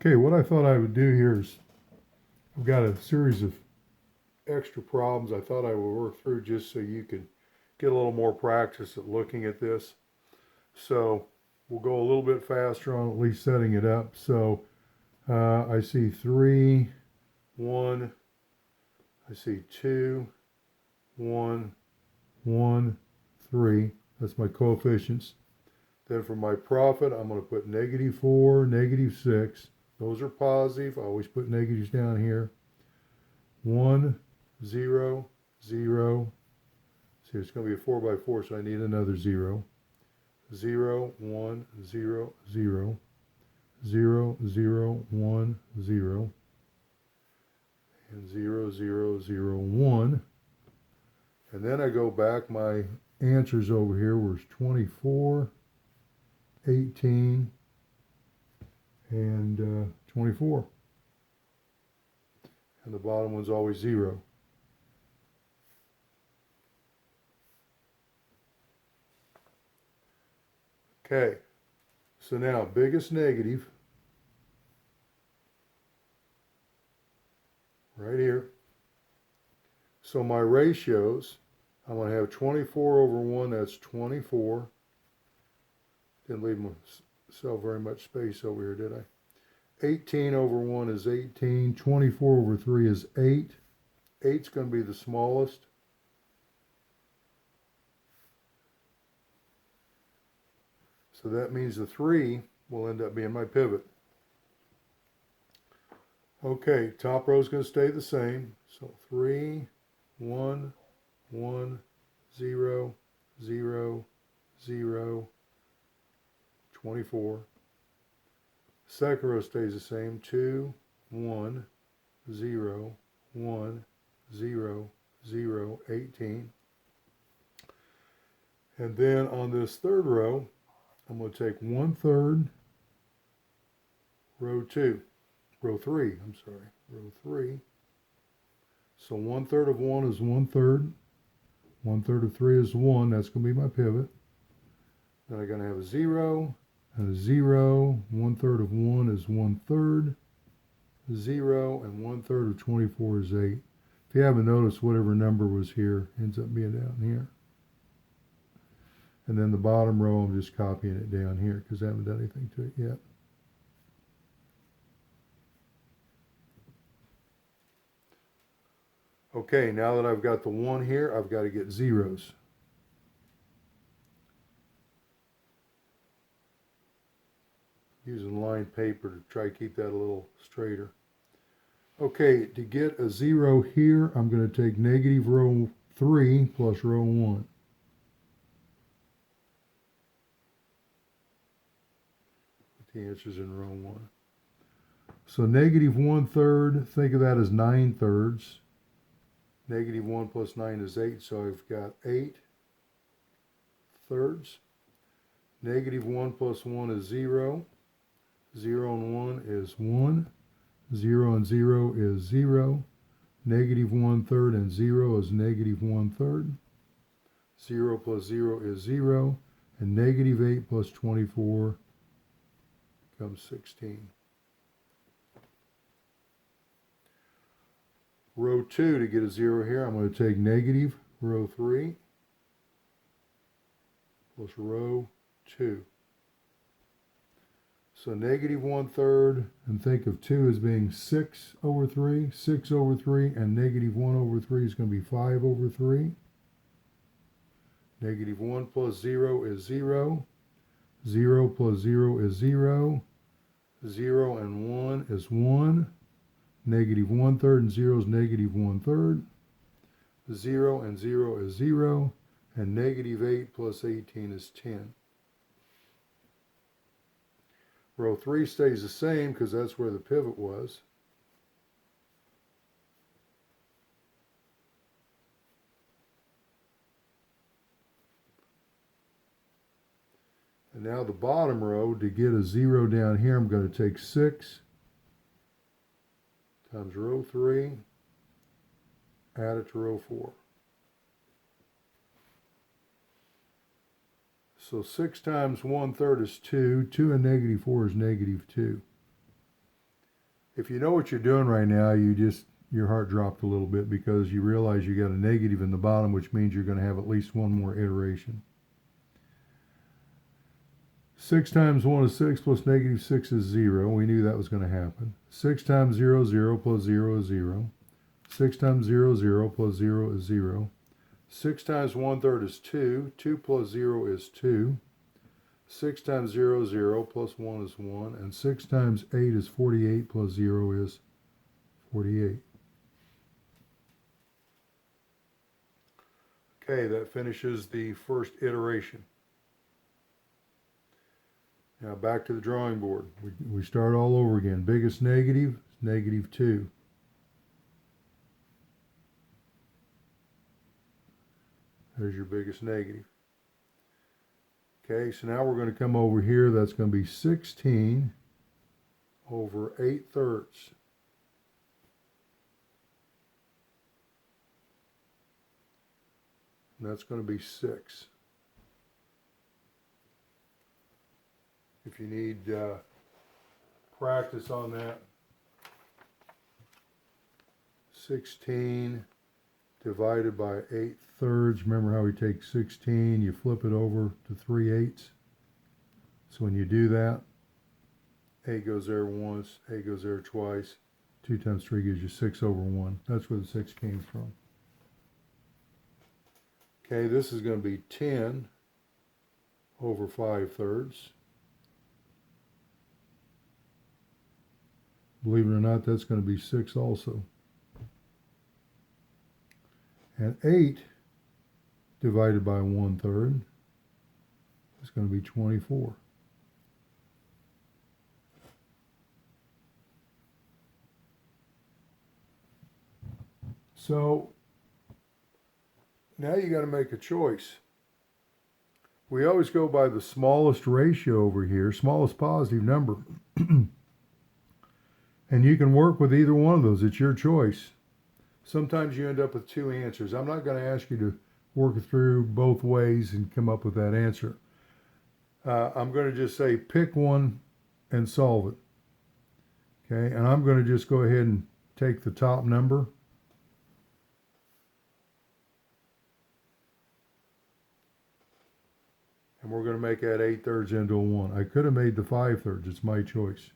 Okay, what I thought I would do here is I've got a series of extra problems I thought I would work through just so you can get a little more practice at looking at this. So we'll go a little bit faster on at least setting it up. So I see 3, 1, I see 2, 1, 1, 3. That's my coefficients. Then for my profit, I'm going to put -4, -6. Those are positive. I always put negatives down here. 1, 0, 0. See, it's going to be a 4 by 4, so I need another 0. 0, 1, 0, 0. 0, 0, 1, 0. And 0, 0, 0, 1. And then I go back. My answers over here were 24, 18, and 24. And the bottom one's always 0. Okay, so now biggest negative, right here. So my ratios, I'm going to have 24 over 1, that's 24. Didn't leave myself very much space over here, did I? 18 over 1 is 18. 24 over 3 is 8. 8's going to be the smallest. So that means the 3 will end up being my pivot. Okay, top row is going to stay the same. So 3, 1, 1, 0, 0, 0, 24. Second row stays the same. 2, 1, 0, 1, 0, 0, 18. And then on this third row, I'm going to take 1/3, row 3, row 3. So 1/3 of 1 is 1/3. 1/3 of 3 is 1. That's going to be my pivot. Then I'm going to have a 0 and a 0. 1/3 of 1 is 1/3. 0 and 1/3 of 24 is 8. If you haven't noticed, whatever number was here ends up being down here. And then the bottom row, I'm just copying it down here because I haven't done anything to it yet. Okay, now that I've got the 1 here, I've got to get zeros. Using lined paper to try to keep that a little straighter. Okay, to get a 0 here, I'm going to take negative row 3 plus row 1. The answer's in row 1. So negative 1/3, think of that as 9/3. Negative 1 plus 9 is 8, so I've got 8/3. Negative 1 plus 1 is 0. 0 and 1 is 1. 0 and 0 is 0. Negative 1/3 and 0 is negative 1/3. 0 plus 0 is 0. And negative 8 plus 24 becomes 16. Row 2, to get a 0 here, I'm going to take negative row 3 plus row 2. So negative 1/3, and think of 2 as being 6 over 3. 6 over 3, and negative 1 over 3 is going to be 5 over 3. Negative 1 plus 0 is 0. 0 plus 0 is 0. 0 and 1 is 1. Negative 1/3 and 0 is negative 1/3. 0 and 0 is 0. And negative 8 plus 18 is 10. Row 3 stays the same because that's where the pivot was. And now the bottom row, to get a 0 down here, I'm going to take 6 times row 3, add it to row 4. So 6 times 1/3 is 2. 2 and negative 4 is negative 2. If you know what you're doing right now, your heart dropped a little bit because you realize you got a negative in the bottom, which means you're going to have at least one more iteration. 6 times 1 is 6 plus negative 6 is 0. We knew that was going to happen. 6 times 0 is 0 plus 0 is 0. 6 times 0 is 0 plus 0 is 0. 6 times 1/3 is 2. 2 plus 0 is 2. 6 times 0 is 0 plus 1 is 1. And 6 times 8 is 48 plus 0 is 48. Okay, that finishes the first iteration. Now back to the drawing board. We start all over again. Biggest negative is negative 2. There's your biggest negative. Okay, so now we're going to come over here. That's going to be 16 over 8/3. And that's going to be 6. If you need practice on that, 16 divided by 8/3. Remember how we take 16, you flip it over to 3/8. So when you do that, 8 goes there once, 8 goes there twice. 2 times 3 gives you 6 over 1. That's where the 6 came from. Okay, this is going to be 10 over 5/3. Believe it or not, that's going to be 6 also. And 8 divided by 1/3 is going to be 24. So now you got to make a choice. We always go by the smallest ratio over here, smallest positive number. And you can work with either one of those. It's your choice. Sometimes you end up with 2 answers. I'm not going to ask you to work through both ways and come up with that answer. I'm going to just say pick one and solve it. Okay, and I'm going to just go ahead and take the top number. And we're going to make that 8/3 into a 1. I could have made the 5/3. It's my choice.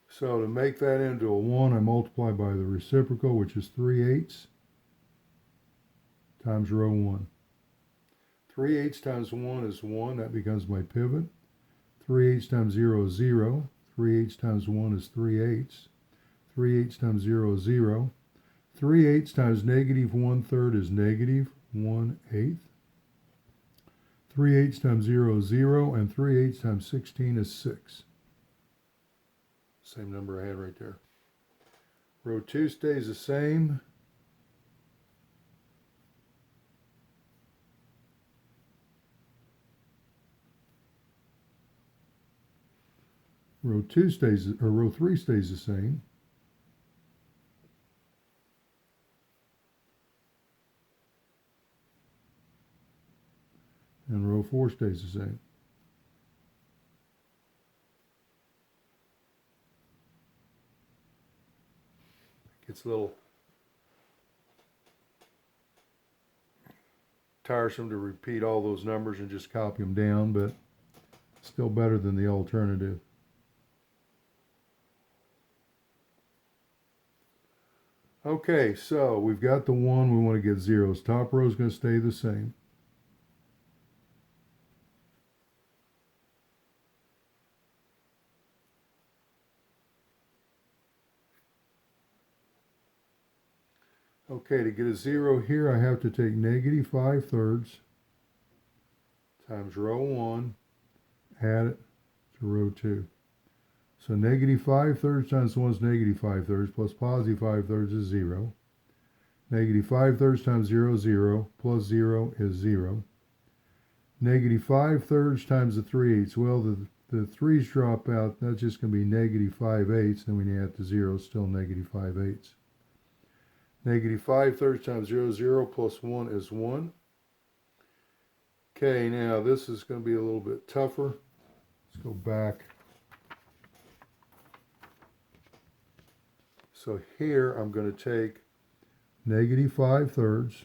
So to make that into a 1, I multiply by the reciprocal, which is 3/8 times row 1. 3/8 times 1 is 1. That becomes my pivot. 3/8 times 0 is 0. 3/8 times 1 is 3/8. 3/8 times 0 is 0. 3/8 times negative 1/3 is negative 1/8. 3/8 times 0 is 0. And 3/8 times 16 is 6. Same number I had right there. Row 2 stays the same. Row 3 stays the same. And row 4 stays the same. It's a little tiresome to repeat all those numbers and just copy them down, but still better than the alternative. Okay, so we've got the 1, we want to get zeros. Top row is going to stay the same. Okay, to get a 0 here, I have to take negative 5/3 times row 1, add it to row 2. So negative 5/3 times 1 is negative 5/3, plus positive 5/3 is 0. Negative 5/3 times 0 is 0, plus 0 is 0. Negative 5/3 times the 3/8. Well, the 3's drop out. That's just going to be negative 5/8. Then when you add the 0, it's still negative 5/8. Negative 5/3 times 0 is 0, plus 1 is 1. Okay, now this is going to be a little bit tougher. Let's go back. So here I'm going to take negative 5/3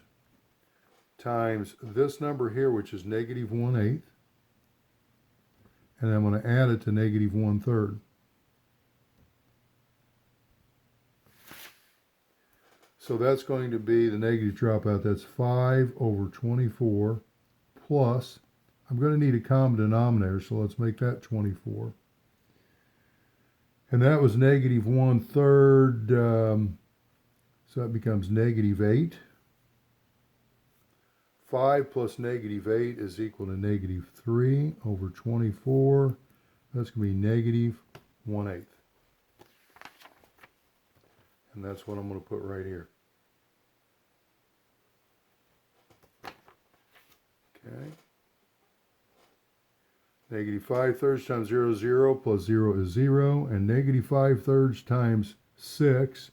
times this number here, which is negative 1/8, and I'm going to add it to negative 1/3. So that's going to be the negative dropout. That's 5/24 plus, I'm going to need a common denominator, so let's make that 24. And that was negative 1/3, so that becomes negative 8. 5 plus negative 8 is equal to negative 3/24. That's going to be negative 1/8. And that's what I'm going to put right here. Okay. Negative 5/3 times 0 is 0, plus 0 is 0, and negative 5/3 times 6,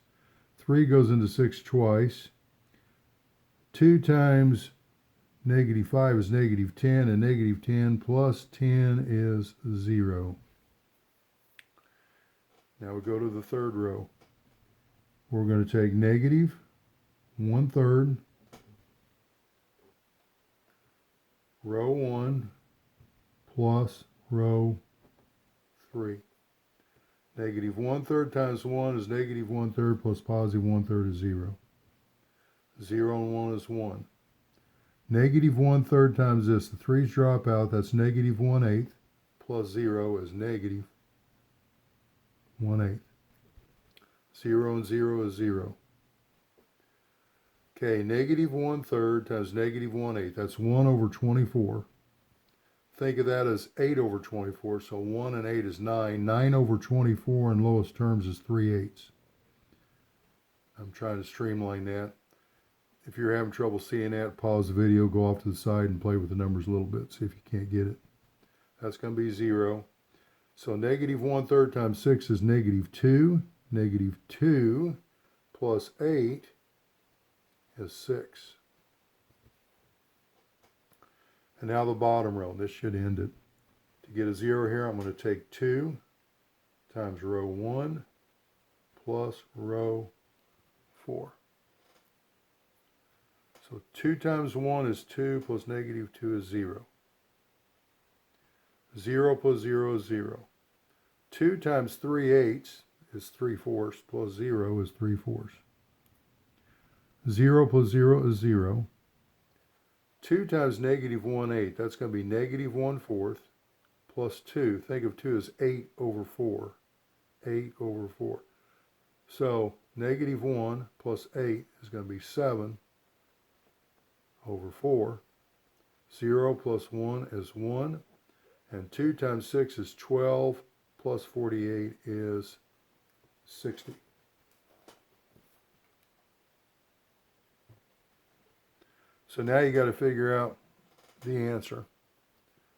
3 goes into 6 twice. 2 times negative 5 is negative 10, and negative 10 plus 10 is 0. Now we go to the third row. We're going to take negative 1/3, row 1, plus row 3. Negative 1/3 times 1 is negative 1/3 plus positive 1/3 is 0. 0 and 1 is 1. Negative 1/3 times this, the 3's drop out, that's negative 1/8 plus 0 is negative 1/8. 0 and 0 is 0. Okay, negative 1/3 times negative 1/8, that's 1/24. Think of that as 8/24, so 1 and 8 is 9. 9/24 in lowest terms is 3/8. I'm trying to streamline that. If you're having trouble seeing that, pause the video, go off to the side and play with the numbers a little bit, see if you can't get it. That's going to be 0. So negative 1/3 times 6 is negative 2. Negative 2 plus 8 is 6. And now the bottom row, this should end it. To get a 0 here, I'm going to take 2 times row 1 plus row 4. So 2 times 1 is 2 plus negative 2 is 0. 0 plus 0 is 0. 2 times 3/8 is 3/4 plus 0 is 3/4. 0 plus 0 is 0. 2 times negative 1/8, that's going to be negative 1/4 plus 2. Think of 2 as 8/4. 8/4. So negative 1 plus 8 is going to be 7/4. 0 plus 1 is 1. And 2 times 6 is 12 plus 48 is 60. So now you got to figure out the answer.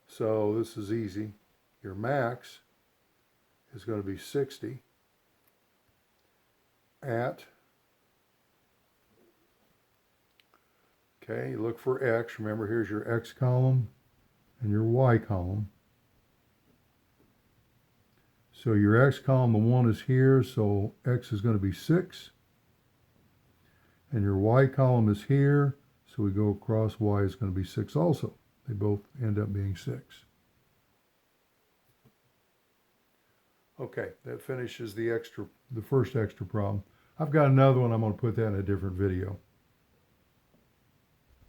So this is easy. Your max is going to be 60 at, okay, you look for x. Remember, here's your x column and your y column. So your x column, the 1 is here, so x is going to be 6. And your y column is here, so we go across, y is going to be 6 also. They both end up being 6. Okay, that finishes the first extra problem. I've got another one, I'm going to put that in a different video.